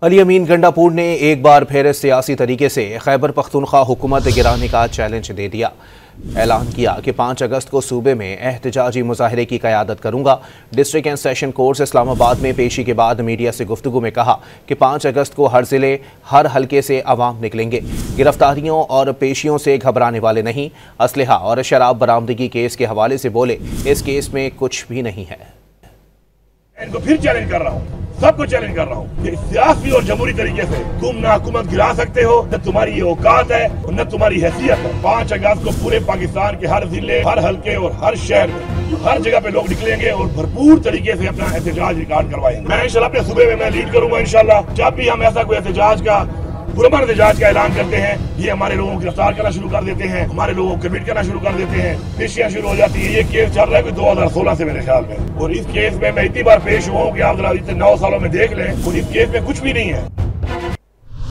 अली अमीन गंडापुर ने एक बार फिर सियासी तरीके से खैबर पख्तूनख्वा हुकूमत गिराने का चैलेंज दे दिया। ऐलान किया कि 5 अगस्त को सूबे में एहतजाजी मुजाहरे की क़यादत करूंगा। District and session court Islamabad में पेशी के बाद मीडिया से गुफ्तगू में कहा कि 5 अगस्त को हर जिले हर हल्के से अवाम निकलेंगे। गिरफ्तारियों और पेशियों से घबराने वाले नहीं। असलहा और शराब बरामदगी केस के हवाले से बोले, इस केस में कुछ भी नहीं है। इनको फिर चैलेंज कर रहा हूँ, सबको चैलेंज कर रहा हूँ कि सियासी और जमहूरी तरीके से तुम ना हुकूमत गिरा सकते हो, न तुम्हारी ये औकात है और न तुम्हारी हैसियत है। 5 अगस्त को पूरे पाकिस्तान के हर जिले, हर हल्के और हर शहर में हर जगह पे लोग निकलेंगे और भरपूर तरीके से अपना एहतजाज रिकॉर्ड करवाएंगे। मैं इंशाल्लाह अपने सूबे में मैं लीड करूंगा। इंशाल्लाह जब भी हम ऐसा कोई एहतजाज का पुरअमन एहतजाज का ऐलान करते हैं, ये हमारे लोगों को गिरफ्तार करना शुरू कर देते हैं, हमारे लोगों को कमिट करना शुरू कर देते हैं, पेशियां शुरू हो जाती है। ये केस चल रहा है 2016 से मेरे ख्याल में, और इस केस में मैं इतनी बार पेश हुआ हूँ कि आप जरा इतने 9 सालों में देख लें, और इस केस में कुछ भी नहीं है।